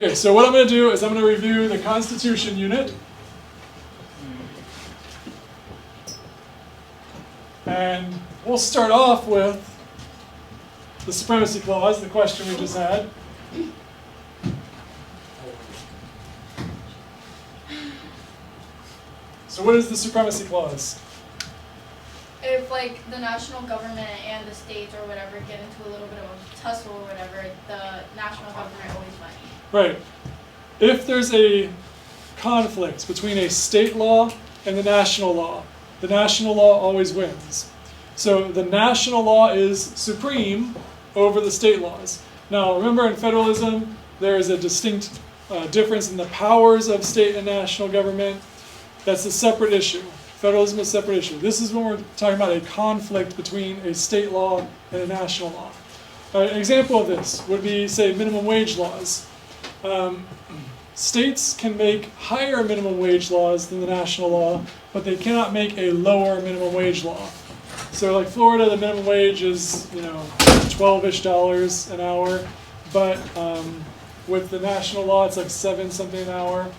Okay, so what I'm going to do is I'm going to review the Constitution unit. And we'll start off with the Supremacy Clause, the question we just had. So what is the Supremacy Clause? If like the national government and the states or whatever get into a little bit of a tussle or whatever, the national government always wins. Right. If there's a conflict between a state law and the national law law always wins. So the national law is supreme over the state laws. Now remember, in federalism, there is a distinct difference in the powers of state and national government. That's a separate issue. Federalism is a separate issue. This is when we're talking about a conflict between a state law and a national law. An example of this would be, say, minimum wage laws. States can make higher minimum wage laws than the national law, but they cannot make a lower minimum wage law. So like Florida, the minimum wage is, $12-ish an hour, but with the national law, it's like $7 something an hour.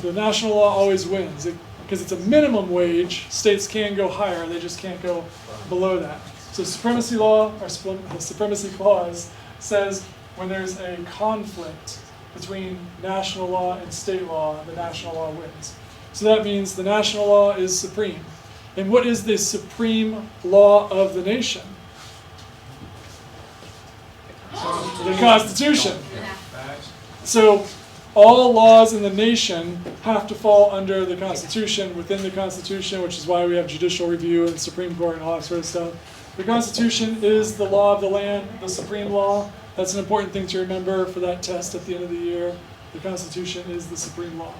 The national law always wins. Because it's a minimum wage, states can go higher, they just can't go below that. So supremacy law, or the Supremacy Clause, says when there's a conflict between national law and state law, the national law wins. So that means the national law is supreme. And what is the supreme law of the nation? The Constitution. So all laws in the nation have to fall under the Constitution, within the Constitution, which is why we have judicial review and Supreme Court and all that sort of stuff. The Constitution is the law of the land, the supreme law. That's an important thing to remember for that test at the end of the year. The Constitution is the supreme law.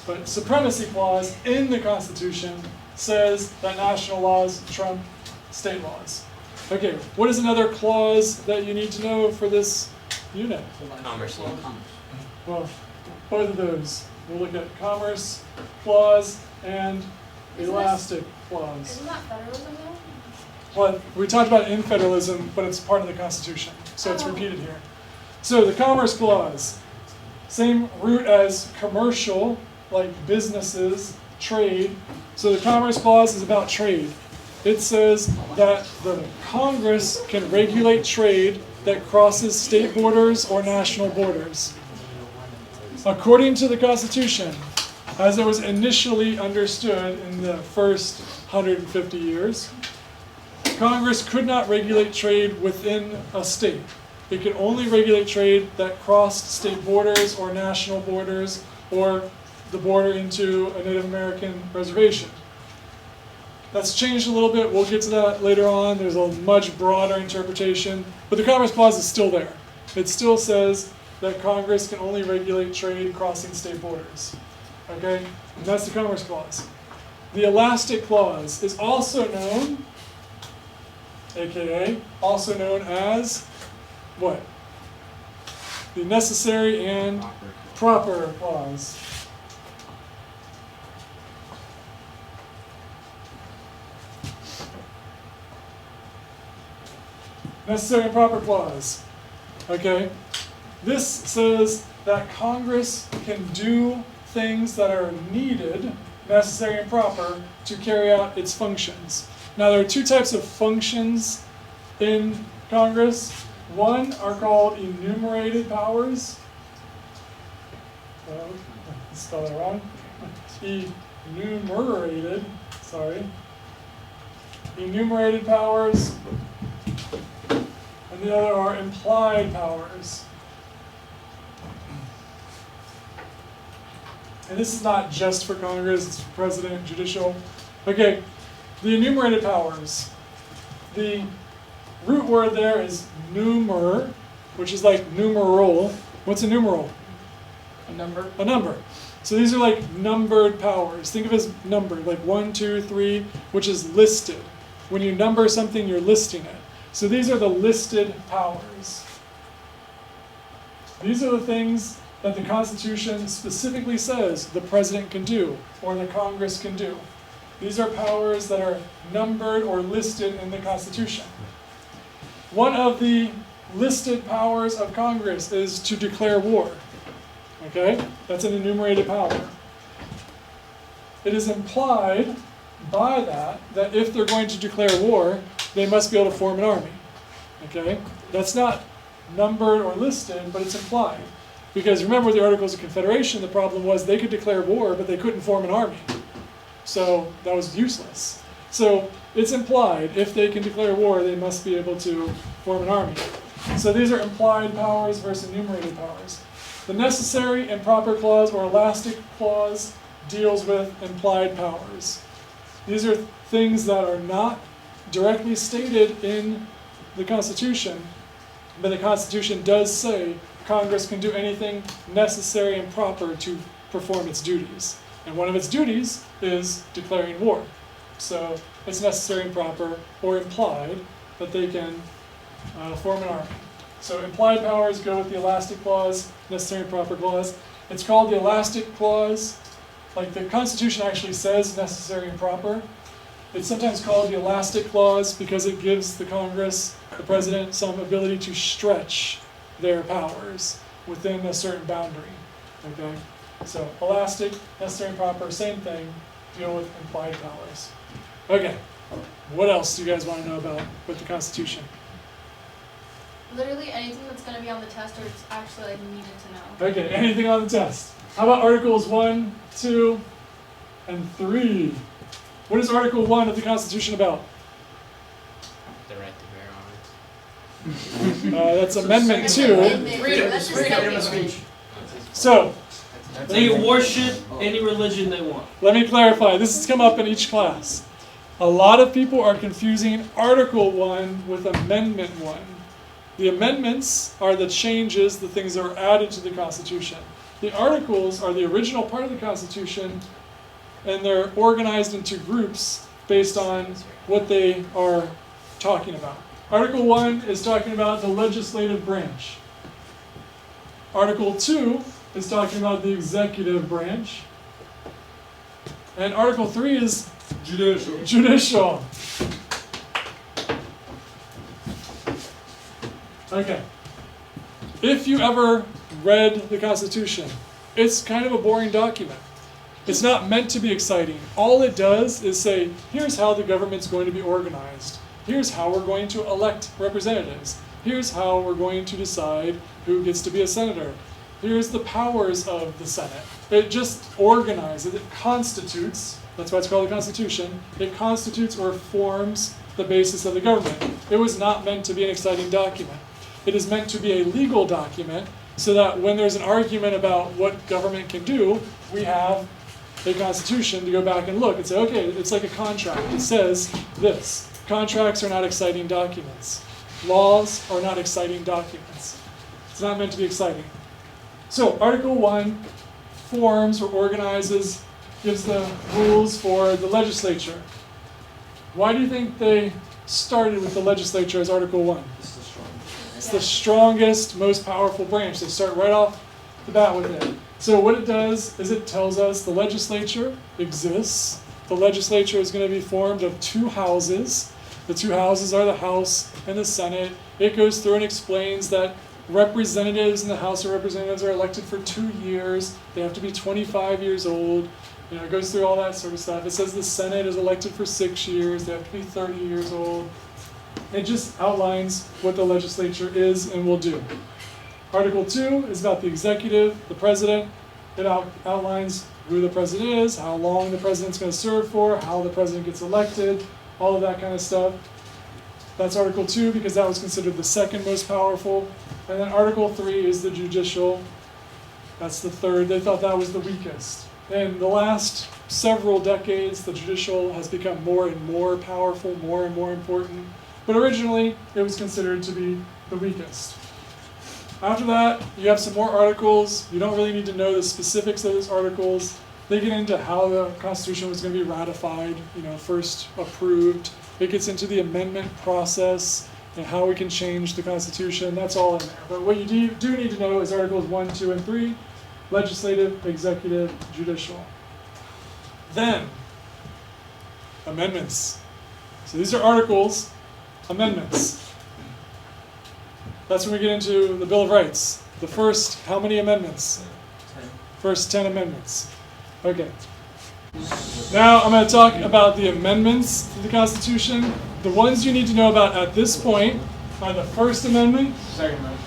But Supremacy Clause in the Constitution says that national laws trump state laws. Okay, what is another clause that you need to know for this unit? Commerce. Well, both of those. We'll look at Commerce Clause and Elastic Clause. Isn't that federalism though? Well, we talked about it in federalism, but it's part of the Constitution, so it's repeated here. So the Commerce Clause, same root as commercial, like businesses, trade. So the Commerce Clause is about trade. It says that the Congress can regulate trade that crosses state borders or national borders. According to the Constitution, as it was initially understood in the first 150 years, Congress could not regulate trade within a state. It could only regulate trade that crossed state borders or national borders or the border into a Native American reservation. That's changed a little bit. We'll get to that later on. There's a much broader interpretation. But the Commerce Clause is still there. It still says that Congress can only regulate trade crossing state borders. Okay? And that's the Commerce Clause. The Elastic Clause is also known, aka, also known as what? The Necessary and Proper Clause. Necessary and Proper Clause. Okay? This says that Congress can do things that are needed, necessary and proper, to carry out its functions. Now there are two types of functions in Congress. One are called enumerated powers. Spell that wrong. Enumerated powers. And the other are implied powers. And this is not just for Congress, it's for President, judicial. Okay, the enumerated powers. The root word there is numer, which is like numeral. What's a numeral? A number. A number. So these are like numbered powers. Think of it as numbered, like 1, 2, 3, which is listed. When you number something, you're listing it. So these are the listed powers. These are the things that the Constitution specifically says the President can do, or the Congress can do. These are powers that are numbered or listed in the Constitution. One of the listed powers of Congress is to declare war. Okay? That's an enumerated power. It is implied by that if they're going to declare war, they must be able to form an army. Okay? That's not numbered or listed, but it's implied. Because remember the Articles of Confederation, the problem was they could declare war, but they couldn't form an army. So that was useless. So it's implied, if they can declare war, they must be able to form an army. So these are implied powers versus enumerated powers. The necessary and proper clause or elastic clause deals with implied powers. These are things that are not directly stated in the Constitution, but the Constitution does say Congress can do anything necessary and proper to perform its duties. And one of its duties is declaring war. So it's necessary and proper, or implied, that they can form an army. So implied powers go with the elastic clause, necessary and proper clause. It's called the elastic clause. Like the Constitution actually says necessary and proper. It's sometimes called the elastic clause because it gives the Congress, the president, some ability to stretch their powers within a certain boundary. Okay? So elastic, necessary and proper, same thing, deal with implied powers. Okay, what else do you guys want to know about with the Constitution? Literally anything that's going to be on the test or it's actually like needed to know. Okay, anything on the test. How about Articles 1, 2, and 3? What is Article 1 of the Constitution about? The right to bear arms. That's Amendment 2. That's just Freedom of speech. So, They can worship any religion they want. let me clarify. This has come up in each class. A lot of people are confusing Article 1 with Amendment 1. The amendments are the changes, the things that are added to the Constitution. The articles are the original part of the Constitution, and they're organized into groups based on what they are talking about. Article 1 is talking about the legislative branch. Article 2 is talking about the executive branch. And Article 3 is judicial. Okay. If you ever read the Constitution, it's kind of a boring document. It's not meant to be exciting. All it does is say, here's how the government's going to be organized. Here's how we're going to elect representatives. Here's how we're going to decide who gets to be a senator. Here's the powers of the Senate. It just organizes, it constitutes, that's why it's called the Constitution, it constitutes or forms the basis of the government. It was not meant to be an exciting document. It is meant to be a legal document so that when there's an argument about what government can do, we have a constitution to go back and look and say, okay, it's like a contract. It says this. Contracts are not exciting documents. Laws are not exciting documents. It's not meant to be exciting. So Article 1 forms or organizes, gives the rules for the legislature. Why do you think they started with the legislature as Article 1? It's the strongest, most powerful branch. They start right off the bat with it. So what it does is it tells us the legislature exists. The legislature is going to be formed of two houses. The two houses are the House and the Senate. It goes through and explains that representatives in the House of Representatives are elected for 2 years. They have to be 25 years old. You know, it goes through all that sort of stuff. It says the Senate is elected for 6 years. They have to be 30 years old. It just outlines what the legislature is and will do. Article 2 is about the executive, the president. It outlines who the president is, how long the president's going to serve for, how the president gets elected, all of that kind of stuff. That's Article 2 because that was considered the second most powerful. And then Article 3 is the judicial. That's the third. They thought that was the weakest. In the last several decades, the judicial has become more and more powerful, more and more important. But originally, it was considered to be the weakest. After that, you have some more articles. You don't really need to know the specifics of those articles. They get into how the Constitution was going to be ratified, first approved. It gets into the amendment process and how we can change the Constitution. That's all in there. But what you do need to know is Articles 1, 2, and 3, legislative, executive, judicial. Then, amendments. So these are articles, amendments. That's when we get into the Bill of Rights. The first, how many amendments? First 10 amendments. Okay. Now I'm going to talk about the amendments to the Constitution. The ones you need to know about at this point are the First Amendment, Second Amendment.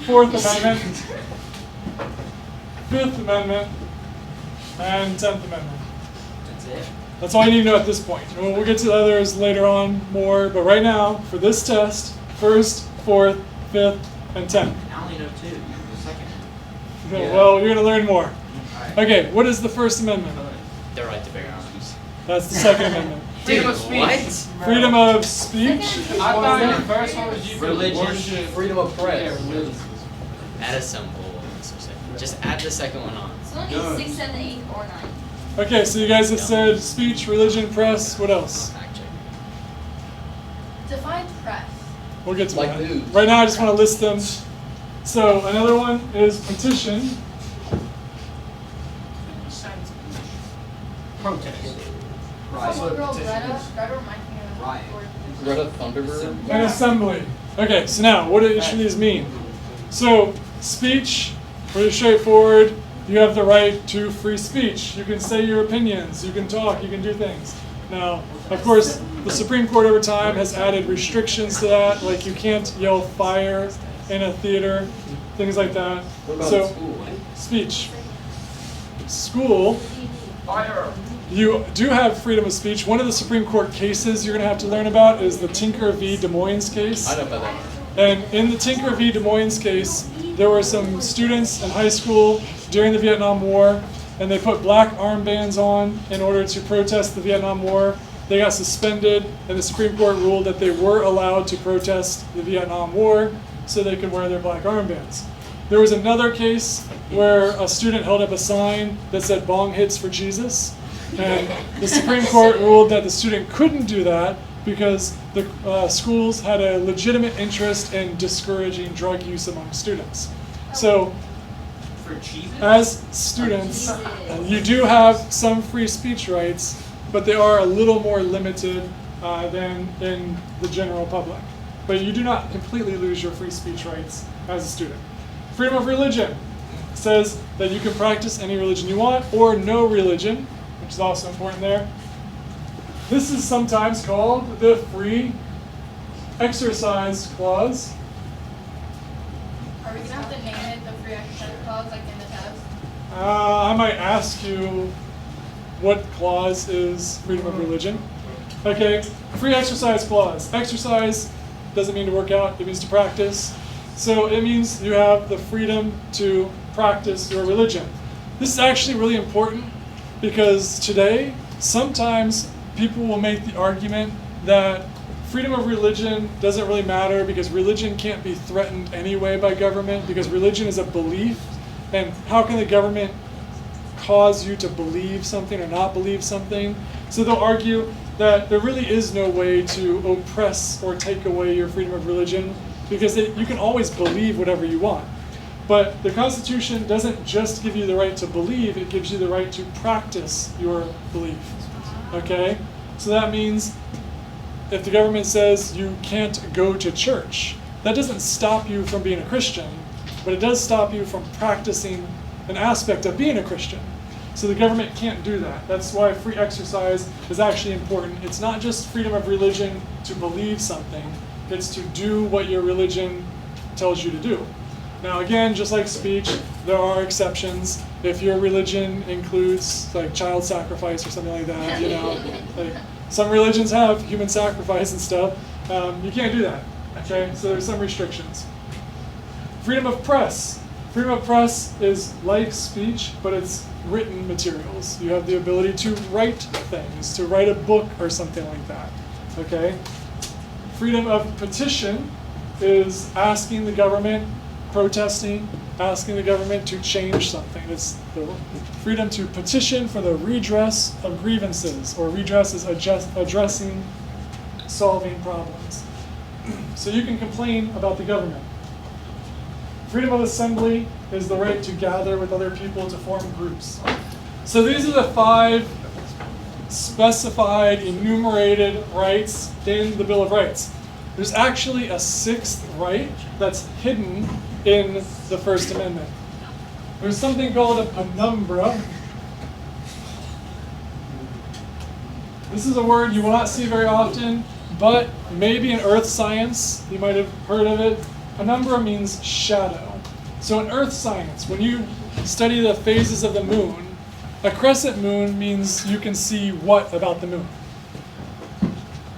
Fourth Amendment, Fifth Amendment, and 10th Amendment. That's it. That's all you need to know at this point. And we'll get to the others later on more, but right now, for this test, first, fourth, fifth, and 10th. I only know two. The second. Okay, well, you're going to learn more. Alright. Okay, what is the First Amendment? The right to bear arms. That's the Second Amendment. Freedom of speech. What? Freedom of speech. I thought the first one was you could Religion. worship. Freedom of press. Yeah, religion. Add a symbol. Just add the second one on. So only 6, 7, 8, or 9. Okay, so you guys have said speech, religion, press, what else? Fact check. Define press. We'll get to Like that. news. Right now, I just want to list them. So another one is petition. Protest. Someone girl Greta reminds me of Riot. word. Greta Thunberg. And assembly. Okay, so now, what do each of these mean? So, speech, pretty straightforward. You have the right to free speech. You can say your opinions, you can talk, you can do things. Now, of course, the Supreme Court over time has added restrictions to that, like you can't yell fire in a theater, things like that. What about So, school? speech. School, Fire. you do have freedom of speech. One of the Supreme Court cases you're going to have to learn about is the Tinker v. Des Moines case. I know about that one. And in the Tinker v. Des Moines case, there were some students in high school during the Vietnam War, and they put black armbands on in order to protest the Vietnam War. They got suspended, and the Supreme Court ruled that they were allowed to protest the Vietnam War so they could wear their black armbands. There was another case where a student held up a sign that said "Bong hits for Jesus," and the Supreme Court ruled that the student couldn't do that because the schools had a legitimate interest in discouraging drug use among students. So, For Jesus? as students, you do have some free speech rights, but they are a little more limited than in the general public. But you do not completely lose your free speech rights as a student. Freedom of religion says that you can practice any religion you want or no religion, which is also important there. This is sometimes called the Free Exercise Clause. Are we gonna have to name it the free exercise clause like in the test? I might ask you what clause is freedom of religion. Okay, free exercise clause. Exercise doesn't mean to work out, it means to practice. So it means you have the freedom to practice your religion. This is actually really important because today, sometimes people will make the argument that freedom of religion doesn't really matter because religion can't be threatened anyway by government because religion is a belief. And how can the government cause you to believe something or not believe something? So they'll argue that there really is no way to oppress or take away your freedom of religion because you can always believe whatever you want. But the Constitution doesn't just give you the right to believe, it gives you the right to practice your belief. Okay? So that means if the government says you can't go to church, that doesn't stop you from being a Christian, but it does stop you from practicing an aspect of being a Christian. So the government can't do that. That's why free exercise is actually important. It's not just freedom of religion to believe something, it's to do what your religion tells you to do. Now again, just like speech, there are exceptions. If your religion includes like child sacrifice or something like that, you know, like some religions have human sacrifice and stuff, you can't do that, okay? So there's some restrictions. Freedom of press. Freedom of press is like speech, but it's written materials. You have the ability to write things, to write a book or something like that, okay? Freedom of petition is asking the government, protesting, asking the government to change something. It's the freedom to petition for the redress of grievances, or redress is addressing, solving problems. So you can complain about the government. Freedom of assembly is the right to gather with other people to form groups. So these are the 5 specified, enumerated rights in the Bill of Rights. there's actually a sixth right that's hidden in the First Amendment. There's something called a penumbra. This is a word you will not see very often, but maybe in earth science, you might have heard of it. Penumbra means shadow. So in earth science, when you study the phases of the moon, a crescent moon means you can see what about the moon?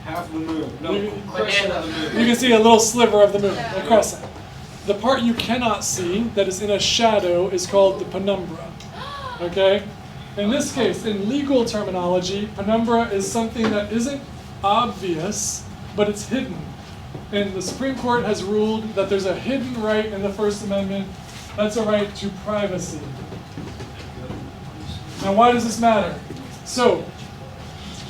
Half the moon. No, You- crescent of the moon. You can see a little sliver of the moon, a crescent. The part you cannot see that is in a shadow is called the penumbra. Okay? In this case, in legal terminology, penumbra is something that isn't obvious, but it's hidden. And the Supreme Court has ruled that there's a hidden right in the First Amendment. That's a right to privacy. Now, why does this matter? So,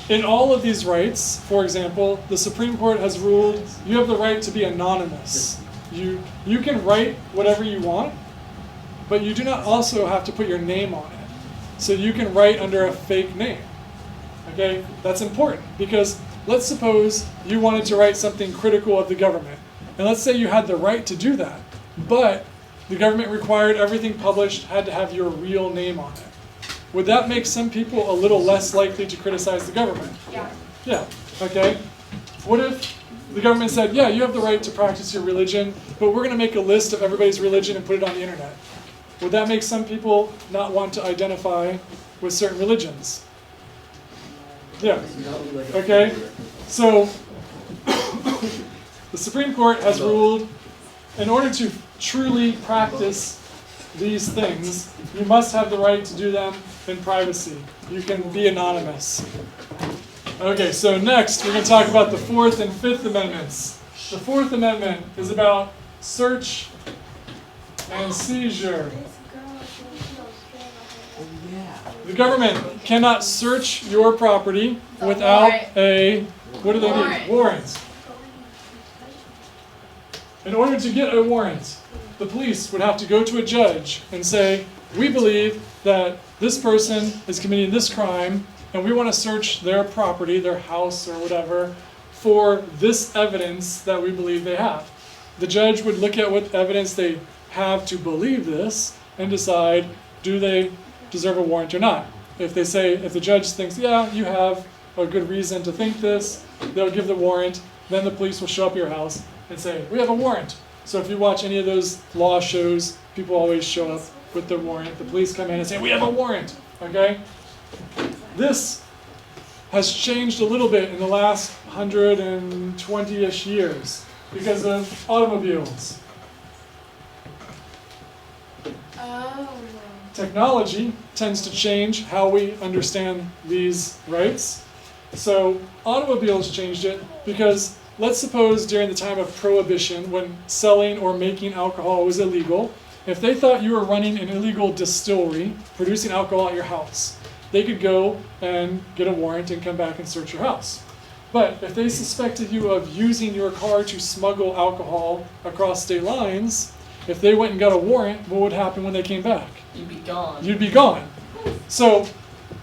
in all of these rights, for example, the Supreme Court has ruled you have the right to be anonymous. You can write whatever you want, but you do not also have to put your name on it. So you can write under a fake name. Okay? That's important because let's suppose you wanted to write something critical of the government. And let's say you had the right to do that, but the government required everything published had to have your real name on it. Would that make some people a little less likely to criticize the government? Yeah. Yeah, okay. What if the government said, yeah, you have the right to practice your religion, but we're going to make a list of everybody's religion and put it on the internet? Would that make some people not want to identify with certain religions? Yeah, okay. So the Supreme Court has ruled in order to truly practice these things, you must have the right to do them in privacy. You can be anonymous. Okay, so next we're going to talk about the Fourth and Fifth Amendments. The Fourth Amendment is about search and seizure. The government cannot search your property without a, what do they need? Warrant. In order to get a warrant, the police would have to go to a judge and say, we believe that this person is committing this crime and we want to search their property, their house or whatever, for this evidence that we believe they have. The judge would look at what evidence they have to believe this and decide, do they deserve a warrant or not? If the judge thinks, yeah, you have a good reason to think this, they'll give the warrant, then the police will show up at your house and say, we have a warrant. So if you watch any of those law shows, people always show up with their warrant. The police come in and say, we have a warrant, okay? This has changed a little bit in the last 120-ish years because of automobiles. Oh. Technology tends to change how we understand these rights. So automobiles changed it because let's suppose during the time of Prohibition, when selling or making alcohol was illegal, if they thought you were running an illegal distillery, producing alcohol at your house, they could go and get a warrant and come back and search your house. But if they suspected you of using your car to smuggle alcohol across state lines, if they went and got a warrant, what would happen when they came back? You'd be gone. You'd be gone. So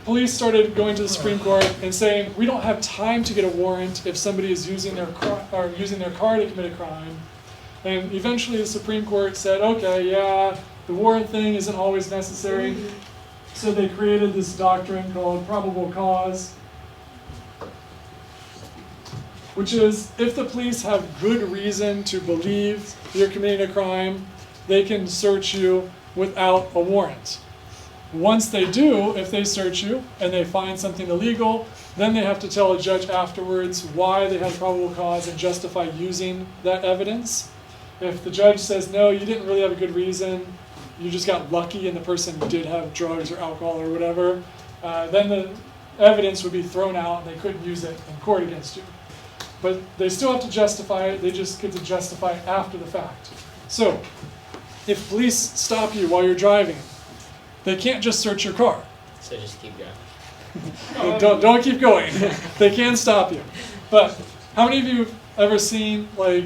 police started going to the Supreme Court and saying, we don't have time to get a warrant if somebody is using their car to commit a crime. And eventually the Supreme Court said, okay, yeah, the warrant thing isn't always necessary. So they created this doctrine called probable cause, which is if the police have good reason to believe you're committing a crime, they can search you without a warrant. Once they do, if they search you and they find something illegal, then they have to tell a judge afterwards why they had probable cause and justify using that evidence. If the judge says, no, you didn't really have a good reason, you just got lucky and the person did have drugs or alcohol or whatever, then the evidence would be thrown out and they couldn't use it in court against you. But they still have to justify it, they just get to justify it after the fact. So, if police stop you while you're driving, they can't just search your car. So just keep going. Don't keep going. They can stop you. But how many of you have ever seen, like,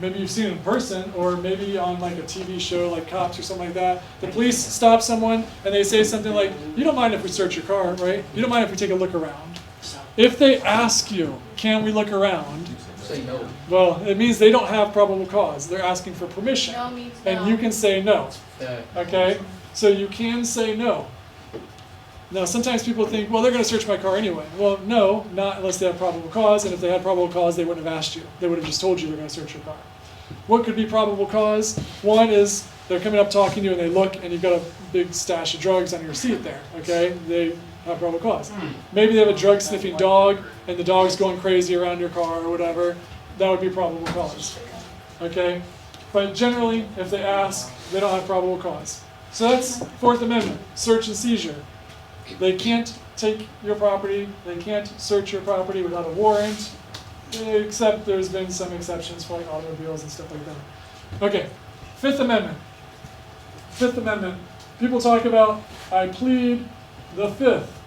maybe you've seen it in person, or maybe on like a TV show like Cops or something like that, the police stop someone and they say something like, you don't mind if we search your car, right? You don't mind if we take a look around. If they ask you, can we look around, say no? Well, it means they don't have probable cause. They're asking for permission. No means no. And you can say no. Yeah. Okay? So you can say no. Now, sometimes people think, well, they're going to search my car anyway. Well, no, not unless they have probable cause. And if they had probable cause, they wouldn't have asked you. They would have just told you they're going to search your car. What could be probable cause? One is they're coming up talking to you and they look and you've got a big stash of drugs on your seat there. Okay? They have probable cause. Maybe they have a drug sniffing dog and the dog's going crazy around your car or whatever. That would be probable cause. Okay? But generally, if they ask, they don't have probable cause. So that's Fourth Amendment, search and seizure. They can't take your property, they can't search your property without a warrant, except there's been some exceptions for like automobiles and stuff like that. Okay, Fifth Amendment. Fifth Amendment. People talk about, I plead the Fifth.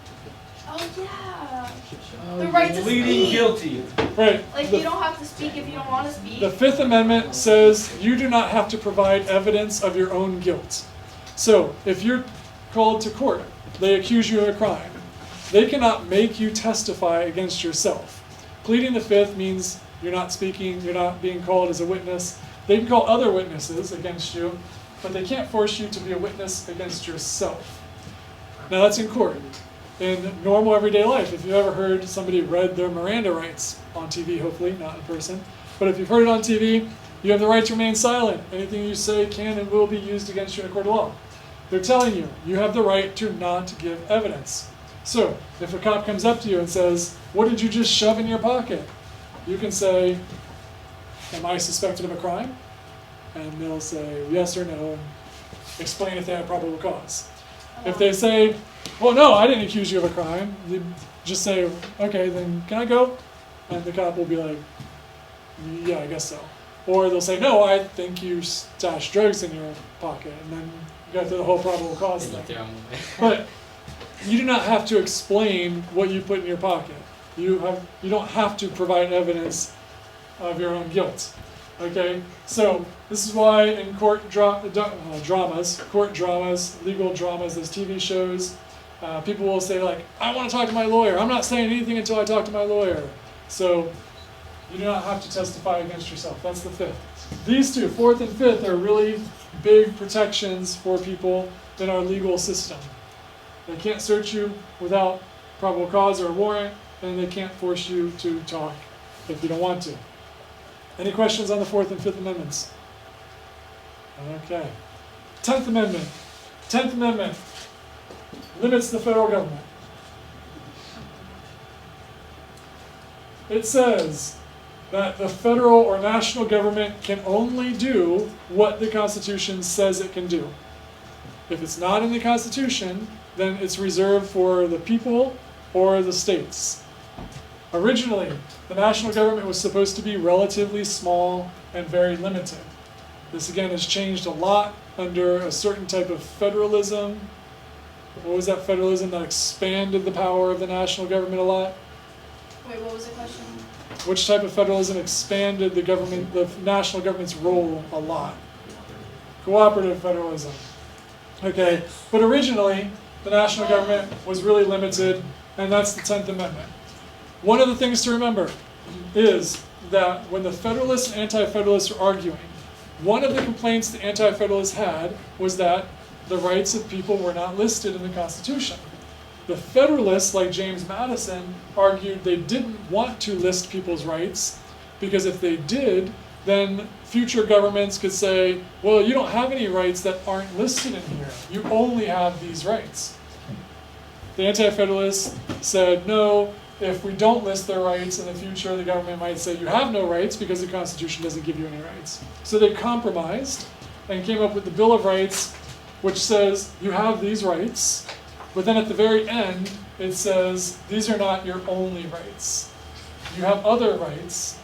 Oh yeah. The right to Pleading speak. guilty. Right. Like the, you don't have to speak if you don't want to speak. the Fifth Amendment says you do not have to provide evidence of your own guilt. So, if you're called to court, they accuse you of a crime. They cannot make you testify against yourself. Pleading the Fifth means you're not speaking, you're not being called as a witness. They can call other witnesses against you, but they can't force you to be a witness against yourself. Now that's in court. In normal everyday life, if you've ever heard somebody read their Miranda rights on TV, hopefully, not in person, but if you've heard it on TV, you have the right to remain silent. Anything you say can and will be used against you in a court of law. They're telling you, you have the right to not give evidence. So, if a cop comes up to you and says, what did you just shove in your pocket? You can say, am I suspected of a crime? And they'll say yes or no, and explain if they have probable cause. If they say, well, no, I didn't accuse you of a crime, you just say, okay, then can I go? And the cop will be like, yeah, I guess so. Or they'll say, no, I think you stashed drugs in your pocket. And then you go through the whole probable cause They look thing. their own way. But you do not have to explain what you put in your pocket. You don't have to provide evidence of your own guilt. Okay? So this is why in court dramas, legal dramas, those TV shows, people will say like, I want to talk to my lawyer. I'm not saying anything until I talk to my lawyer. So you do not have to testify against yourself. That's the Fifth. These two, Fourth and Fifth, are really big protections for people in our legal system. They can't search you without probable cause or a warrant, and they can't force you to talk if you don't want to. Any questions on the Fourth and Fifth Amendments? Okay. 10th Amendment. 10th Amendment limits the federal government. It says that the federal or national government can only do what the Constitution says it can do. If it's not in the Constitution, then it's reserved for the people or the states. Originally, the national government was supposed to be relatively small and very limited. This again has changed a lot under a certain type of federalism. What was that federalism that expanded the power of the national government a lot? Wait, what was the question? Which type of federalism expanded the national government's role a lot? Cooperative federalism. Okay, but originally, the national government was really limited, and that's the 10th Amendment. One of the things to remember is that when the Federalists and Anti-Federalists were arguing, one of the complaints the Anti-Federalists had was that the rights of people were not listed in the Constitution. The Federalists, like James Madison, argued they didn't want to list people's rights because if they did, then future governments could say, well, you don't have any rights that aren't listed in here. You only have these rights. The Anti-Federalists said, no, if we don't list their rights in the future, the government might say you have no rights because the Constitution doesn't give you any rights. So they compromised and came up with the Bill of Rights, which says you have these rights, but then at the very end, it says these are not your only rights. You have other rights.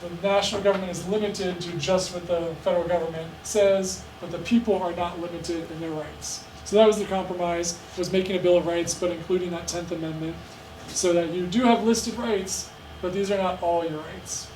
The national government is limited to just what the federal government says, but the people are not limited in their rights. So that was the compromise, was making a Bill of Rights, but including that 10th Amendment, so that you do have listed rights, but these are not all your rights.